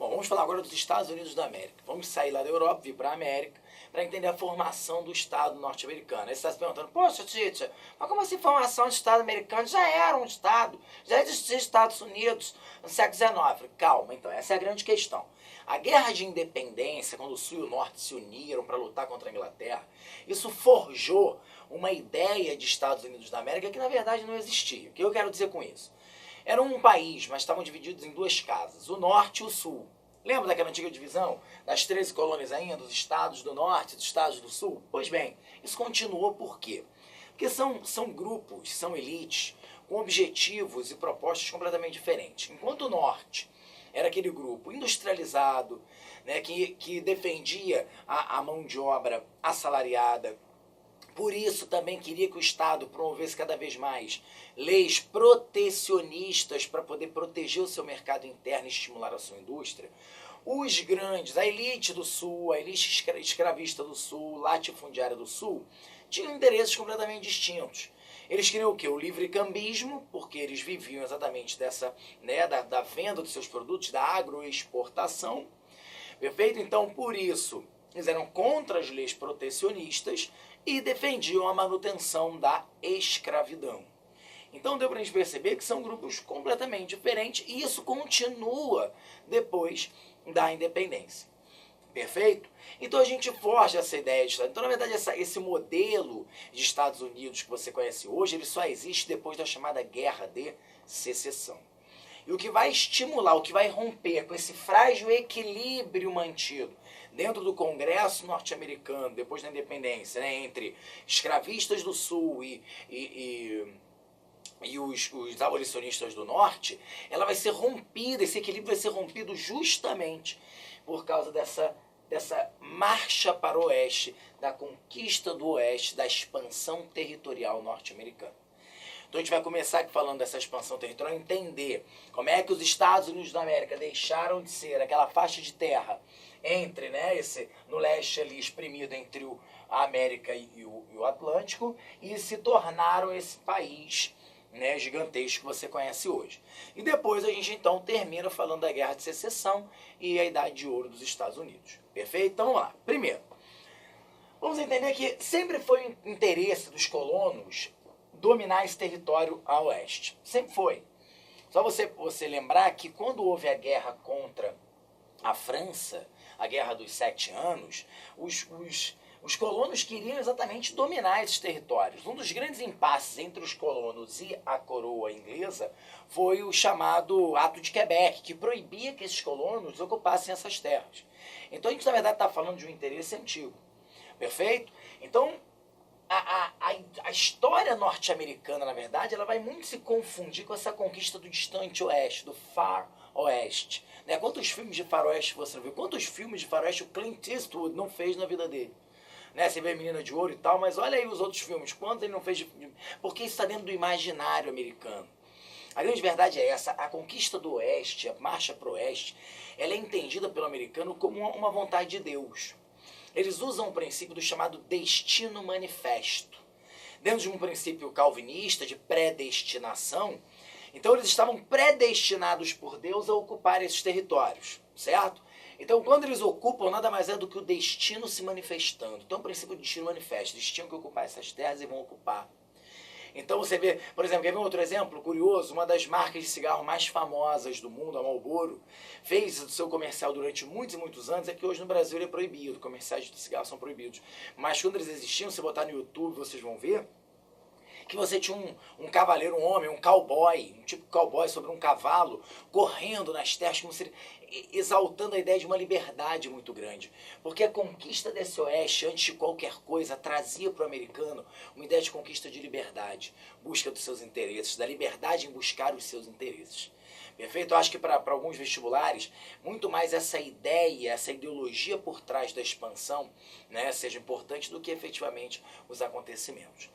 Bom, vamos falar agora dos Estados Unidos da América. Vamos sair lá da Europa, vir para a América, para entender a formação do Estado norte-americano. Aí você está se perguntando, poxa, Tite, mas como assim formação do Estado americano? Já era um Estado, já existia Estados Unidos no século XIX. Calma, então, essa é a grande questão. A guerra de independência, quando o Sul e o Norte se uniram para lutar contra a Inglaterra, isso forjou uma ideia de Estados Unidos da América que na verdade não existia. O que eu quero dizer com isso? Era um país, mas estavam divididos em duas casas, o Norte e o Sul. Lembra daquela antiga divisão das 13 colônias ainda, dos estados do Norte e dos estados do Sul? Pois bem, isso continuou por quê? Porque são grupos, são elites, com objetivos e propostas completamente diferentes. Enquanto o Norte era aquele grupo industrializado, né, que defendia a mão de obra assalariada, por isso também queria que o Estado promovesse cada vez mais leis protecionistas para poder proteger o seu mercado interno e estimular a sua indústria. Os grandes, a elite do Sul, a elite escravista do Sul, latifundiária do Sul, tinham interesses completamente distintos. Eles queriam o quê? O livre-cambismo, porque eles viviam exatamente dessa, né, da venda dos seus produtos, da agroexportação. Perfeito? Então, por isso, eles eram contra as leis protecionistas e defendiam a manutenção da escravidão. Então deu para a gente perceber que são grupos completamente diferentes e isso continua depois da independência. Perfeito? Então a gente forja essa ideia de Estado. Então, na verdade, esse modelo de Estados Unidos que você conhece hoje, ele só existe depois da chamada Guerra de Secessão. E o que vai estimular, o que vai romper com esse frágil equilíbrio mantido dentro do Congresso norte-americano, depois da independência, né, entre escravistas do Sul e os abolicionistas do Norte, ela vai ser rompida, esse equilíbrio vai ser rompido justamente por causa dessa marcha para o Oeste, da conquista do Oeste, da expansão territorial norte-americana. Então a gente vai começar aqui falando dessa expansão territorial, entender como é que os Estados Unidos da América deixaram de ser aquela faixa de terra entre, né, no leste ali espremido entre a América e o Atlântico e se tornaram esse país, né, gigantesco que você conhece hoje. E depois a gente então termina falando da Guerra de Secessão e a Idade de Ouro dos Estados Unidos. Perfeito? Então vamos lá. Primeiro, vamos entender que sempre foi um interesse dos colonos dominar esse território a oeste. Sempre foi. Só você lembrar que quando houve a guerra contra a França, a Guerra dos 7 Anos, os colonos queriam exatamente dominar esses territórios. Um dos grandes impasses entre os colonos e a coroa inglesa foi o chamado Ato de Quebec, que proibia que esses colonos ocupassem essas terras. Então a gente, na verdade, está falando de um interesse antigo. Perfeito? Então, a história norte-americana, na verdade, ela vai muito se confundir com essa conquista do distante oeste, do far oeste. Né? Quantos filmes de faroeste você não viu? Quantos filmes de faroeste o Clint Eastwood não fez na vida dele? Né? Você vê Menina de Ouro e tal, mas olha aí os outros filmes, quantos ele não fez porque isso está dentro do imaginário americano. A grande verdade é essa, a conquista do oeste, a marcha para o oeste, ela é entendida pelo americano como uma vontade de Deus. Eles usam o princípio do chamado destino manifesto. Dentro de um princípio calvinista de predestinação, então eles estavam predestinados por Deus a ocupar esses territórios, certo? Então quando eles ocupam, nada mais é do que o destino se manifestando. Então o princípio do destino manifesto, eles tinham que ocupar essas terras e vão ocupar. Então você vê, por exemplo, quer ver um outro exemplo curioso? Uma das marcas de cigarro mais famosas do mundo, a Marlboro, fez o seu comercial durante muitos e muitos anos, é que hoje no Brasil ele é proibido, comerciais de cigarro são proibidos. Mas quando eles existiam, se botar no YouTube, vocês vão ver, que você tinha um cavaleiro, um homem, um cowboy, um tipo de cowboy sobre um cavalo, correndo nas terras, como se, exaltando a ideia de uma liberdade muito grande. Porque a conquista desse oeste, antes de qualquer coisa, trazia para o americano uma ideia de conquista de liberdade, busca dos seus interesses, da liberdade em buscar os seus interesses. Perfeito? Eu acho que para alguns vestibulares, muito mais essa ideia, essa ideologia por trás da expansão, né, seja importante do que efetivamente os acontecimentos.